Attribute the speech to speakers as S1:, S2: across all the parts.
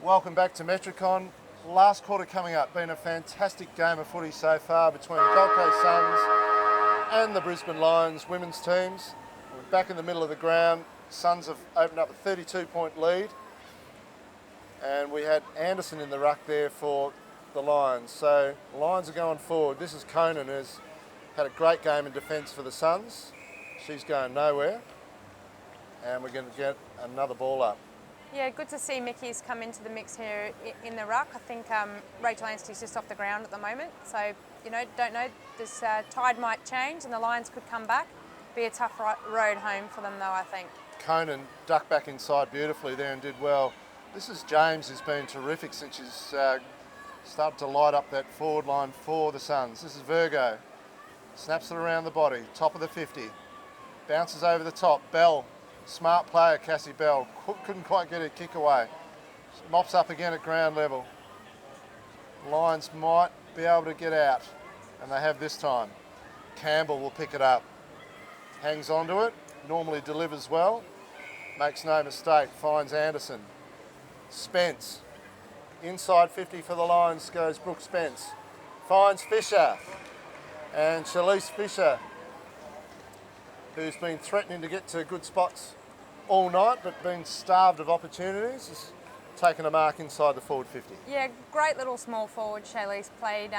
S1: Welcome back to Metricon. Last quarter coming up. Been a fantastic game of footy so far between the Gold Coast SUNS and the Brisbane Lions women's teams. We're back in the middle of the ground. SUNS have opened up a 32-point lead. And we had Anderson in the ruck there for the Lions. So the Lions are going forward. This is Conan, who's had a great game in defence for the SUNS. She's going nowhere. And we're going to get another ball up.
S2: Yeah, good to see Mickey's come into the mix here in the ruck. I think Rachel Anstey's just off the ground at the moment. So, don't know. This tide might change and the Lions could come back. Be a tough road home for them though, I think.
S1: Conan ducked back inside beautifully there and did well. This is James, who's been terrific since she's started to light up that forward line for the SUNS. This is Virgo. Snaps it around the body, top of the 50. Bounces over the top. Bell. Smart player, Cassie Bell. Couldn't quite get her kick away. Mops up again at ground level. Lions might be able to get out, and they have this time. Campbell will pick it up. Hangs onto it, normally delivers well. Makes no mistake, finds Anderson. Spence. Inside 50 for the Lions goes Brooke Spence. Finds Fisher. And Shalise Fisher, who's been threatening to get to good spots all night but been starved of opportunities, has taken a mark inside the forward 50.
S2: Yeah, great little small forward. Shaylee's played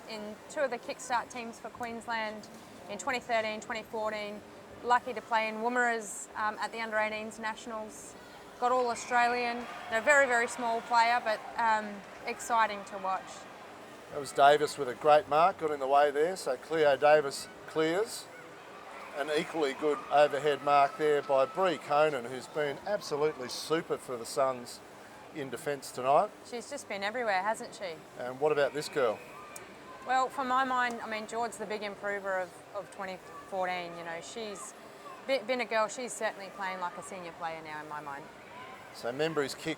S2: in two of the kickstart teams for Queensland in 2013, 2014. Lucky to play in Woomera's at the under-18s nationals. Got all Australian. Very, very small player, but exciting to watch.
S1: That was Davis with a great mark, got in the way there, so Cleo Davis clears. An equally good overhead mark there by Bree Conan, who's been absolutely super for the SUNS in defence tonight.
S2: She's just been everywhere, hasn't she?
S1: And what about this girl?
S2: Well, from my mind, George's the big improver of 2014. She's been a girl. She's certainly playing like a senior player now in my mind.
S1: So Membry's kick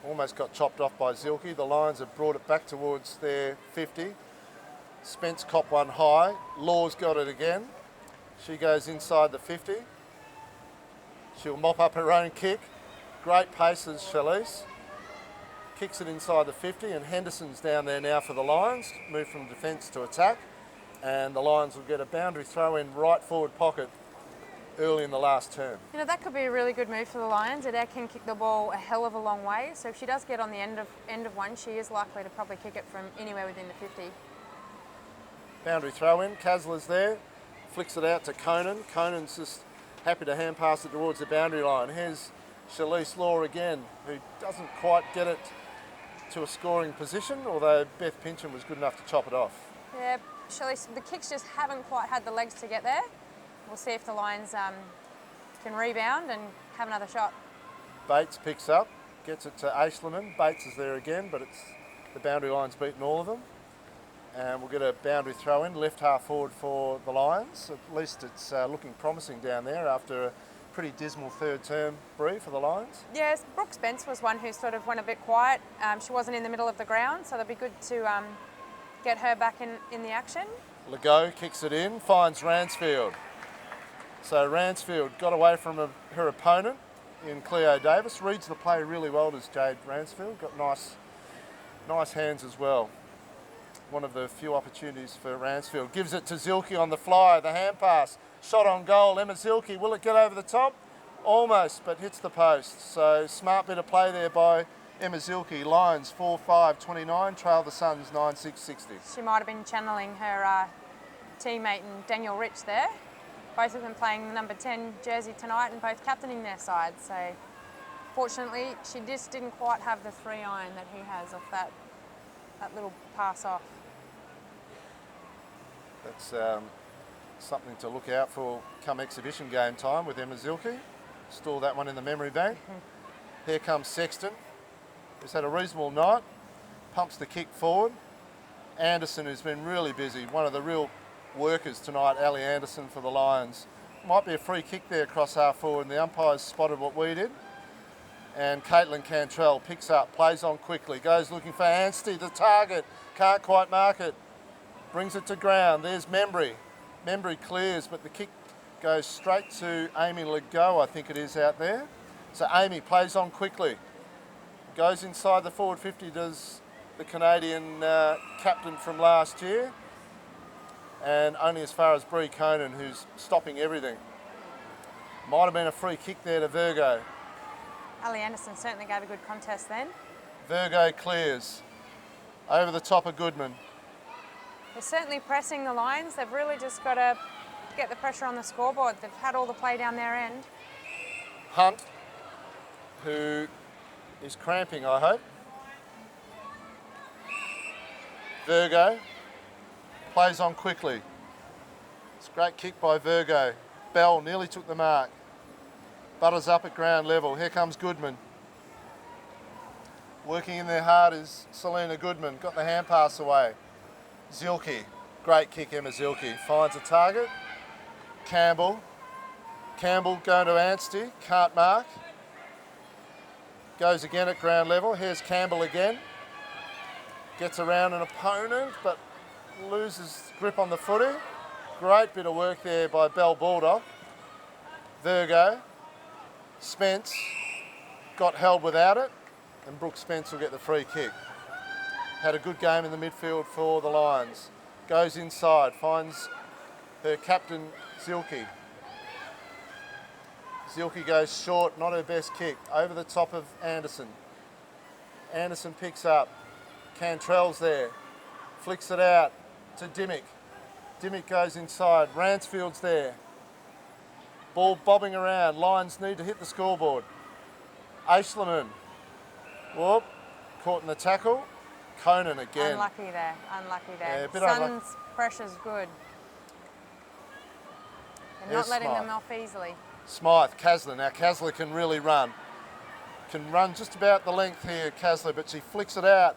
S1: almost got chopped off by Zilke. The Lions have brought it back towards their 50. Spence copped one high. Law's got it again. She goes inside the 50. She'll mop up her own kick. Great paces, Shalise. Kicks it inside the 50, and Henderson's down there now for the Lions. Move from defence to attack. And the Lions will get a boundary throw in right forward pocket early in the last term.
S2: That could be a really good move for the Lions. Adair can kick the ball a hell of a long way. So if she does get on the end of one, she is likely to probably kick it from anywhere within the 50.
S1: Boundary throw in. Kasler's there. Flicks it out to Conan. Conan's just happy to hand pass it towards the boundary line. Here's Shalise Law again, who doesn't quite get it to a scoring position, although Beth Pincham was good enough to chop it off.
S2: Yeah, Shalise, the kicks just haven't quite had the legs to get there. We'll see if the Lions can rebound and have another shot.
S1: Bates picks up, gets it to Aislerman. Bates is there again, but the boundary line's beaten all of them. And we'll get a boundary throw in, left half forward for the Lions. At least it's looking promising down there after a pretty dismal third term, Bree, for the Lions.
S2: Yes, Brooke Spence was one who sort of went a bit quiet. She wasn't in the middle of the ground, so it'll be good to get her back in the action.
S1: Legault kicks it in, finds Ransfield. So Ransfield got away from her opponent in Cleo Davis. Reads the play really well, does Jade Ransfield. Got nice hands as well. One of the few opportunities for Ransfield. Gives it to Zilke on the fly, the hand pass. Shot on goal, Emma Zilke. Will it get over the top? Almost, but hits the post. So smart bit of play there by Emma Zilke. Lions 4-5-29, trail the SUNS 9-6-60.
S2: She might have been channeling her teammate and Daniel Rich there. Both of them playing the number 10 jersey tonight and both captaining their side. So fortunately, she just didn't quite have the 3-iron that he has off that little pass off.
S1: That's something to look out for come exhibition game time with Emma Zilke. Store that one in the memory bank. Here comes Sexton, who's had a reasonable night. Pumps the kick forward. Anderson, who's been really busy, one of the real workers tonight, Ali Anderson for the Lions. Might be a free kick there across half forward, and the umpires spotted what we did. And Caitlin Cantrell picks up, plays on quickly, goes looking for Anstey, the target, can't quite mark it. Brings it to ground, there's Membry. Membry clears, but the kick goes straight to Amy Legault, I think it is, out there. So Amy plays on quickly. Goes inside the forward 50, does the Canadian captain from last year. And only as far as Brie Conan, who's stopping everything. Might have been a free kick there to Virgo.
S2: Ali Anderson certainly gave a good contest then.
S1: Virgo clears. Over the top of Goodman.
S2: They're certainly pressing the Lions. They've really just got to get the pressure on the scoreboard. They've had all the play down their end.
S1: Hunt, who is cramping, I hope. Virgo plays on quickly. It's a great kick by Virgo. Bell nearly took the mark. Butters up at ground level. Here comes Goodman. Working in there hard is Selena Goodman. Got the hand pass away. Zielke. Great kick, Emma Zielke. Finds a target. Campbell. Campbell going to Anstey. Can't mark. Goes again at ground level. Here's Campbell again. Gets around an opponent, but loses grip on the footy. Great bit of work there by Bell Baldock. Virgo. Spence got held without it, and Brooke Spence will get the free kick. Had a good game in the midfield for the Lions. Goes inside, finds her captain Zielke. Zielke goes short, not her best kick. Over the top of Anderson. Anderson picks up. Cantrell's there. Flicks it out to Dimmick. Dimmick goes inside. Ransfield's there. Ball bobbing around. Lions need to hit the scoreboard. Aislerman. Whoop. Caught in the tackle. Conan again.
S2: Unlucky there. Unlucky there.
S1: Yeah, a bit
S2: Sun's pressure's good. They're not letting
S1: Smythe.
S2: them off easily.
S1: Smythe, Kasler. Now Kasler can really run. Can run just about the length here, Kasler, but she flicks it out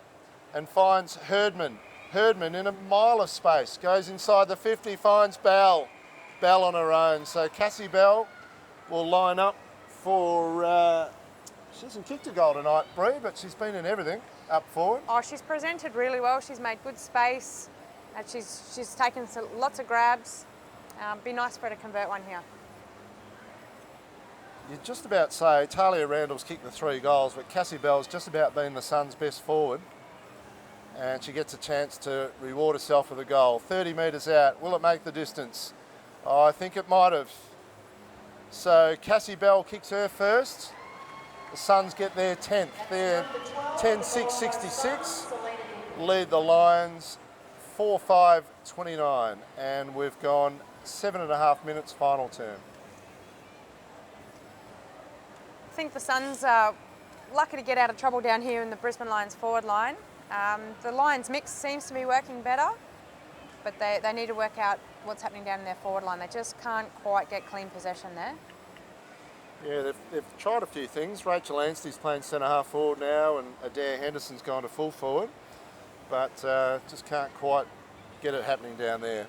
S1: and finds Herdman. Herdman in a mile of space. Goes inside the 50, finds Bell. Bell on her own. So Cassie Bell will line up for... she hasn't kicked a goal tonight, Brie, but she's been in everything up forward.
S2: Oh, she's presented really well. She's made good space. She's taken lots of grabs. Be nice for her to convert one here.
S1: You'd just about say Talia Randall's kicked the 3 goals, but Cassie Bell's just about been the Suns' best forward. And she gets a chance to reward herself with a goal. 30 metres out. Will it make the distance? Oh, I think it might have. So Cassie Bell kicks her first. The Suns get their 10th. They're 10-6-66. Lead the Lions 4-5-29. And we've gone 7.5 minutes final term.
S2: I think the Suns are lucky to get out of trouble down here in the Brisbane Lions forward line. The Lions mix seems to be working better, but they need to work out what's happening down in their forward line. They just can't quite get clean possession there.
S1: Yeah, they've tried a few things. Rachel Anstey's playing centre-half forward now, and Adair Henderson's gone to full forward, but just can't quite get it happening down there.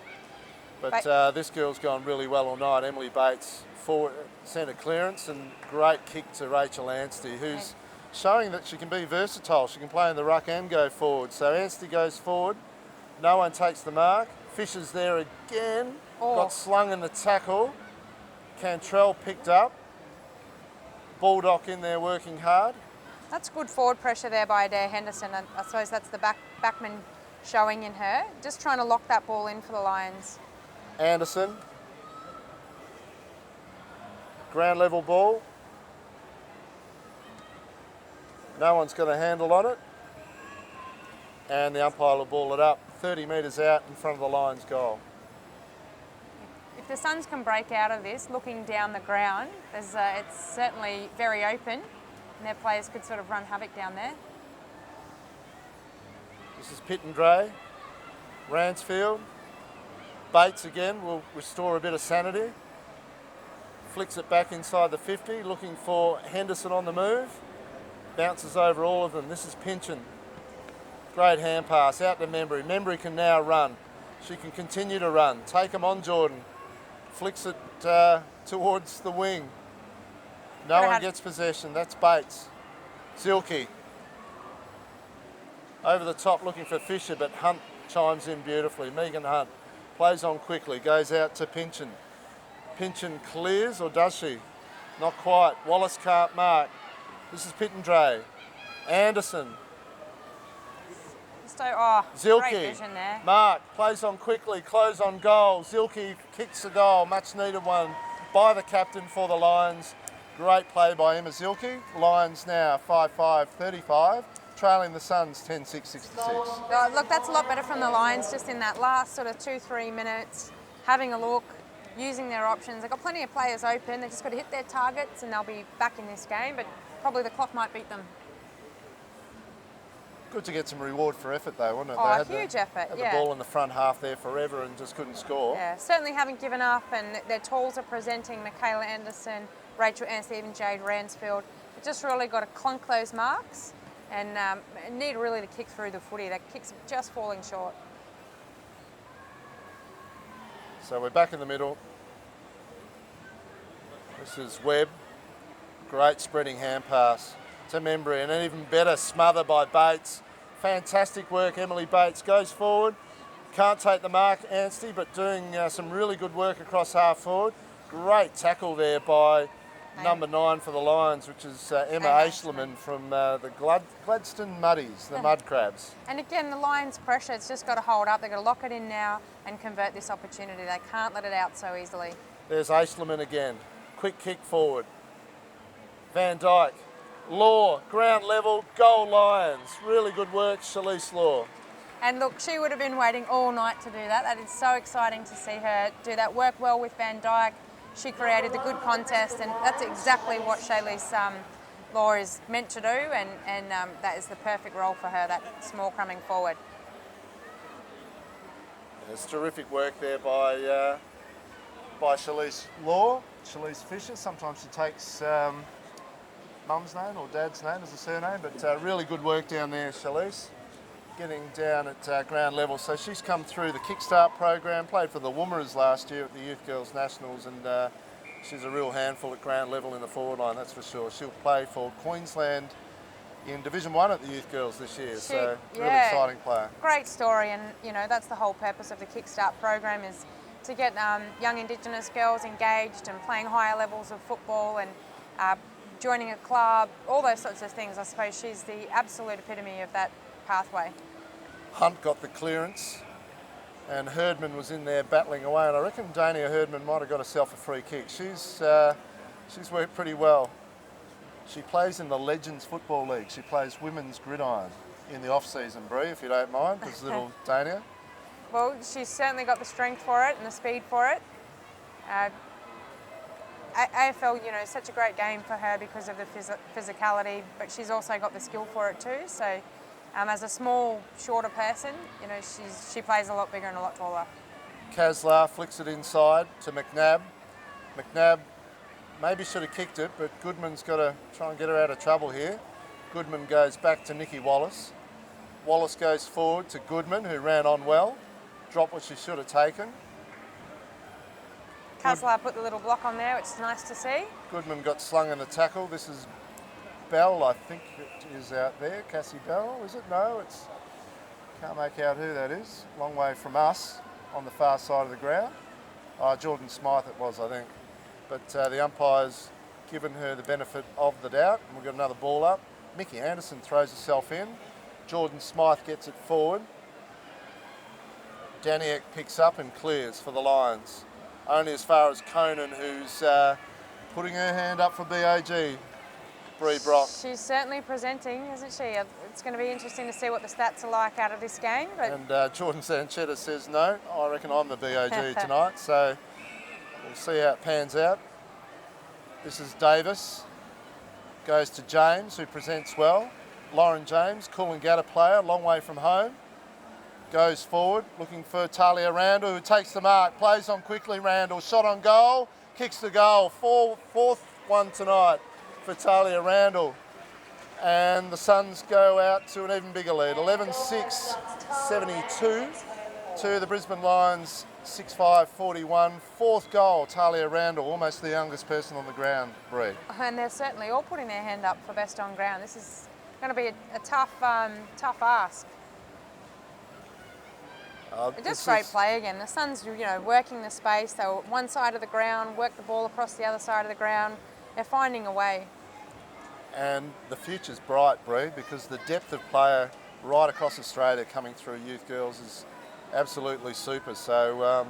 S1: But this girl's gone really well all night. Emily Bates, forward centre clearance, and great kick to Rachel Anstey, who's showing that she can be versatile. She can play in the ruck and go forward. So Anstey goes forward. No one takes the mark. Fisher's there again.
S2: Oh.
S1: Got slung in the tackle. Cantrell picked up. Baldock in there working hard.
S2: That's good forward pressure there by Adair Henderson. And I suppose that's the backman showing in her. Just trying to lock that ball in for the Lions.
S1: Anderson. Ground level ball. No one's got a handle on it. And the umpire will ball it up 30 metres out in front of the Lions goal.
S2: If the Suns can break out of this, looking down the ground, it's certainly very open, and their players could sort of run havoc down there.
S1: This is Pittendray. Ransfield. Bates again will restore a bit of sanity. Flicks it back inside the 50, looking for Henderson on the move. Bounces over all of them. This is Pynchon. Great hand pass out to Membry. Membry can now run. She can continue to run. Take him on Jordan. Flicks it towards the wing. No one gets possession. That's Bates. Zielke. Over the top looking for Fisher, but Hunt chimes in beautifully. Megan Hunt plays on quickly. Goes out to Pynchon. Pynchon clears, or does she? Not quite. Wallace can't mark. This is Pittendray. Anderson.
S2: So, oh,
S1: Zilke.
S2: great vision there.
S1: Mark plays on quickly, close on goal. Zilke kicks the goal, much needed one by the captain for the Lions. Great play by Emma Zilke. Lions now 5-5-35, trailing the Suns 10-6-66.
S2: Oh, look, that's a lot better from the Lions just in that last sort of 2-3 minutes, having a look, using their options. They've got plenty of players open. They've just got to hit their targets and they'll be back in this game, but probably the clock might beat them.
S1: Good to get some reward for effort though, wasn't it?
S2: Oh,
S1: they had
S2: huge effort,
S1: had
S2: yeah.
S1: the ball in the front half there forever and just couldn't score.
S2: Yeah, certainly haven't given up, and their tools are presenting Michaela Anderson, Rachel Anstey, even Jade Ransfield. They just really got to clunk those marks and need really to kick through the footy. That kick's just falling short.
S1: So we're back in the middle. This is Webb. Great spreading hand pass to Membry, and an even better smother by Bates. Fantastic work, Emily Bates goes forward. Can't take the mark, Anstey, but doing some really good work across half forward. Great tackle there by number 9 for the Lions, which is Emma Aishleman from the Gladstone Muddies, the Mud Crabs.
S2: And again, the Lions' pressure, it's just got to hold up. They've got to lock it in now and convert this opportunity. They can't let it out so easily.
S1: There's Aishleman again. Quick kick forward. Van Dyke. Law, ground level, goal Lions. Really good work, Shalise Law.
S2: And look, she would have been waiting all night to do that. That is so exciting to see her do that. Work well with Van Dyke. She created the good contest, and that's exactly what Shalise Law is meant to do, and that is the perfect role for her, that small crumbing forward.
S1: It's terrific work there by Shalise Law. Shalise Fisher, sometimes she takes mum's name or dad's name as a surname, but really good work down there, Shalise, getting down at ground level. So she's come through the Kickstart program, played for the Woomers last year at the Youth Girls Nationals, and she's a real handful at ground level in the forward line, that's for sure. She'll play for Queensland in Division 1 at the Youth Girls this year, so really exciting player. Great
S2: story, and you know that's the whole purpose of the Kickstart program, is to get young Indigenous girls engaged and playing higher levels of football and joining a club, all those sorts of things. I suppose she's the absolute epitome of that pathway.
S1: Hunt got the clearance and Herdman was in there battling away, and I reckon Dania Herdman might have got herself a free kick. She's worked pretty well. She plays in the Legends Football League. She plays women's gridiron in the off-season, Bree, if you don't mind, because little Dania.
S2: Well, she's certainly got the strength for it and the speed for it. AFL, you know, is such a great game for her because of the physicality, but she's also got the skill for it too. So, as a small, shorter person, you know, she plays a lot bigger and a lot taller.
S1: Kaslar flicks it inside to McNabb. McNabb maybe should have kicked it, but Goodman's got to try and get her out of trouble here. Goodman goes back to Nikki Wallace. Wallace goes forward to Goodman, who ran on well. Dropped what she should have taken.
S2: Kaslar put the little block on there, which is nice to see.
S1: Goodman got slung in the tackle. This is Bell, I think it is out there. Cassie Bell, is it? No, it's... Can't make out who that is. Long way from us on the far side of the ground. Jordan Smythe it was, I think. But the umpire's given her the benefit of the doubt. And we've got another ball up. Mickey Anderson throws herself in. Jordan Smythe gets it forward. Daniak picks up and clears for the Lions. Only as far as Conan, who's putting her hand up for BAG. Bree Brock.
S2: She's certainly presenting, isn't she? It's going to be interesting to see what the stats are like out of this game. But
S1: and Jordan Sanchetta says no. I reckon I'm the BAG tonight, so we'll see how it pans out. This is Davis. Goes to James, who presents well. Lauren James, Coolangatta player, long way from home. Goes forward, looking for Talia Randall, who takes the mark, plays on quickly. Randall, shot on goal, kicks the goal. Fourth one tonight for Talia Randall. And the Suns go out to an even bigger lead, 11-6, 72 to the Brisbane Lions, 6-5-41. Fourth goal, Talia Randall, almost the youngest person on the ground, Bree.
S2: And they're certainly all putting their hand up for best on ground. This is going to be a tough ask. Just great play again. The Suns, you know, working the space. They were one side of the ground, work the ball across the other side of the ground. They're finding a way.
S1: And the future's bright, Bree, because the depth of player right across Australia coming through youth girls is absolutely super. So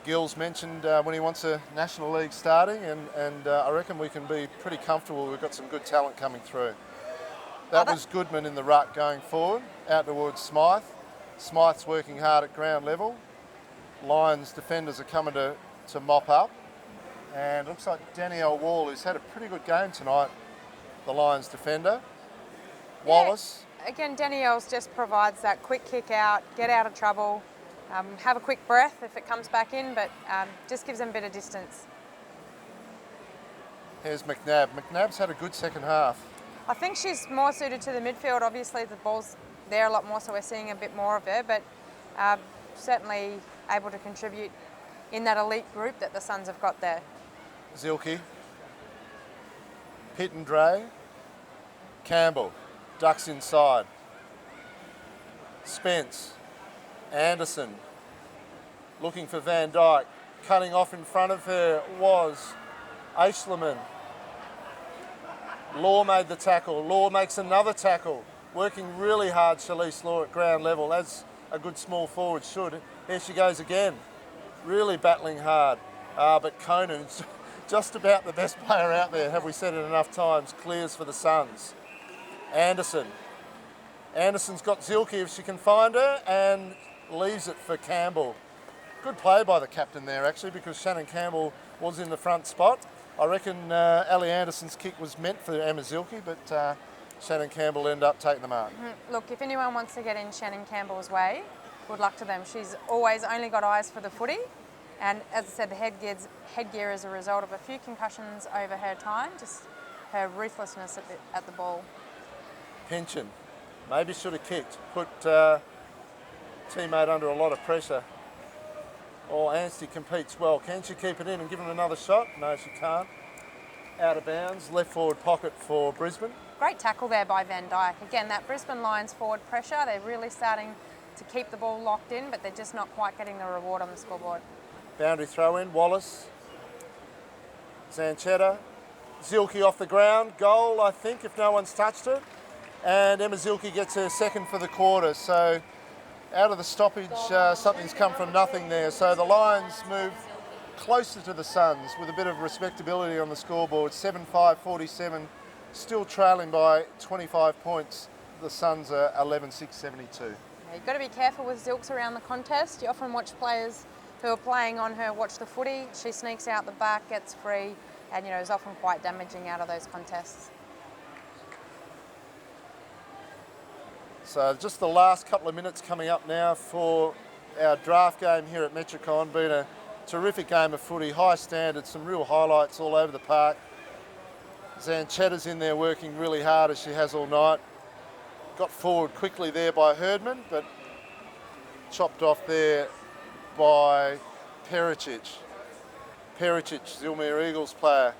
S1: Gil's mentioned when he wants a National League starting, and I reckon we can be pretty comfortable. We've got some good talent coming through. That was Goodman in the ruck going forward, out towards Smythe. Smythe's working hard at ground level. Lions defenders are coming to mop up. And it looks like Danielle Wall, who's had a pretty good game tonight, the Lions defender. Wallace.
S2: Yeah. Again, Danielle's just provides that quick kick out, get out of trouble, have a quick breath if it comes back in, but just gives them a bit of distance.
S1: Here's McNabb. McNabb's had a good second half.
S2: I think she's more suited to the midfield. Obviously, the ball's there a lot more, so we're seeing a bit more of her, but certainly able to contribute in that elite group that the Suns have got there.
S1: Zilke, Pittendray, Campbell, ducks inside. Spence, Anderson, looking for Van Dyke. Cutting off in front of her was Aischleman. Law made the tackle. Law makes another tackle. Working really hard, Shalise Law at ground level, as a good small forward should. Here she goes again. Really battling hard. But Conan's just about the best player out there, have we said it enough times, clears for the Suns. Anderson. Anderson's got Zilke if she can find her, and leaves it for Campbell. Good play by the captain there, actually, because Shannon Campbell was in the front spot. I reckon Ali Anderson's kick was meant for Emma Zilke, but Shannon Campbell ended up taking the mark.
S2: Look, if anyone wants to get in Shannon Campbell's way, good luck to them. She's always only got eyes for the footy. And as I said, the headgear is a result of a few concussions over her time, just her ruthlessness at the ball.
S1: Pension. Maybe should have kicked. Put teammate under a lot of pressure. Anstey competes well. Can she keep it in and give him another shot? No, she can't. Out of bounds. Left forward pocket for Brisbane.
S2: Great tackle there by Van Dyke. Again, that Brisbane Lions forward pressure, they're really starting to keep the ball locked in, but they're just not quite getting the reward on the scoreboard.
S1: Boundary throw in, Wallace, Zanchetta, Zilke off the ground, goal I think if no one's touched it, and Emma Zilke gets her second for the quarter, so out of the stoppage something's come from nothing there, so the Lions move closer to the Suns with a bit of respectability on the scoreboard, 7-5-47, still trailing by 25 points, the Suns are 11-6-72.
S2: You've got to be careful with Zilks around the contest. You often watch players who are playing on her watch the footy. She sneaks out the back, gets free, and is often quite damaging out of those contests.
S1: So just the last couple of minutes coming up now for our draft game here at Metricon. Been a terrific game of footy, high standards, some real highlights all over the park. Zanchetta's in there working really hard as she has all night. Got forward quickly there by Herdman, but chopped off there by Pericic. Pericic, Zilmere Eagles player.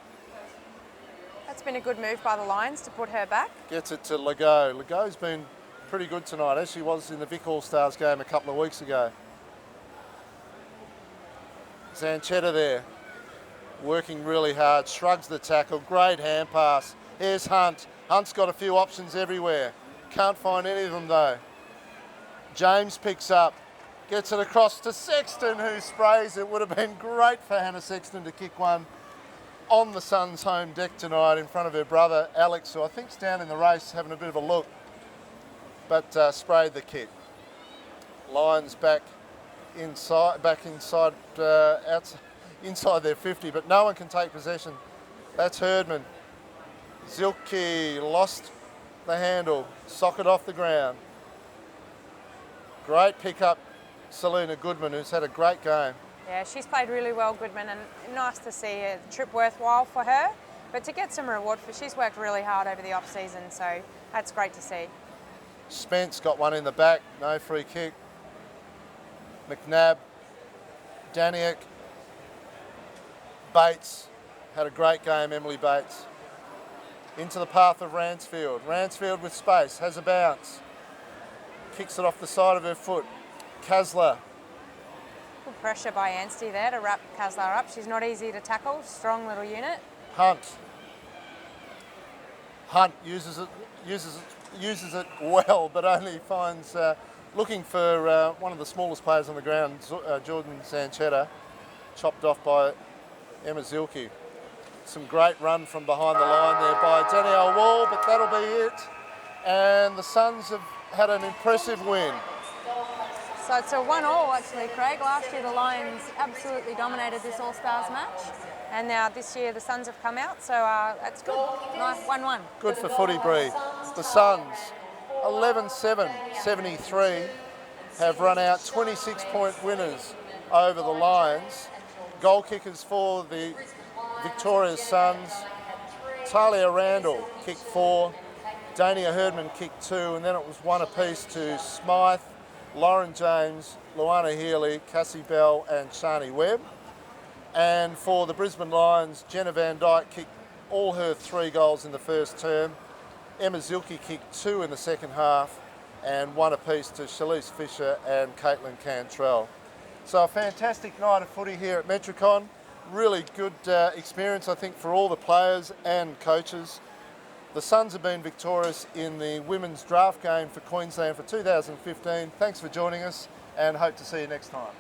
S2: That's been a good move by the Lions to put her back.
S1: Gets it to Legault. Legault's been pretty good tonight, as she was in the Vic All-Stars game a couple of weeks ago. Zanchetta there, working really hard, shrugs the tackle, great hand pass. Here's Hunt. Hunt's got a few options everywhere. Can't find any of them though. James picks up, gets it across to Sexton, who sprays. It would have been great for Hannah Sexton to kick one on the Suns' home deck tonight in front of her brother Alex, who I think's down in the race having a bit of a look, but sprayed the kick. Lions back inside their 50, but no one can take possession. That's Herdman. Zilke lost the handle, socket off the ground. Great pick-up, Selena Goodman, who's had a great game.
S2: Yeah, she's played really well, Goodman, and nice to see a trip worthwhile for her. But to get some reward for, she's worked really hard over the off-season, so that's great to see.
S1: Spence got one in the back, no free kick. McNabb, Daniak, Bates, had a great game, Emily Bates. Into the path of Ransfield. Ransfield with space, has a bounce. Kicks it off the side of her foot. Kasler.
S2: Good pressure by Anstey there to wrap Kasler up. She's not easy to tackle, strong little unit.
S1: Hunt. Hunt uses it well, but only finds looking for one of the smallest players on the ground, Jordan Zanchetta, chopped off by Emma Zilke. Some great run from behind the line there by Danielle Wall, but that'll be it. And the Suns have had an impressive win.
S2: So it's a 1-1 actually, Craig. Last year the Lions absolutely dominated this All-Stars match, and now this year the Suns have come out, so that's good. Nice 1-1.
S1: Good for footy, Bree. The Suns, 11-7-73, have run out 26-point winners over the Lions. Goal kickers for the Victoria's Suns, Talia Randall kicked 4, Dania Herdman kicked 2, and then it was 1 apiece to Smythe, Lauren James, Luana Healy, Cassie Bell and Shani Webb. And for the Brisbane Lions, Jenna Van Dyke kicked all her 3 goals in the first term. Emma Zilke kicked 2 in the second half, and 1 apiece to Shalise Fisher and Caitlin Cantrell. So a fantastic night of footy here at Metricon. Really good experience, I think, for all the players and coaches. The Suns have been victorious in the women's draft game for Queensland for 2015. Thanks for joining us, and hope to see you next time.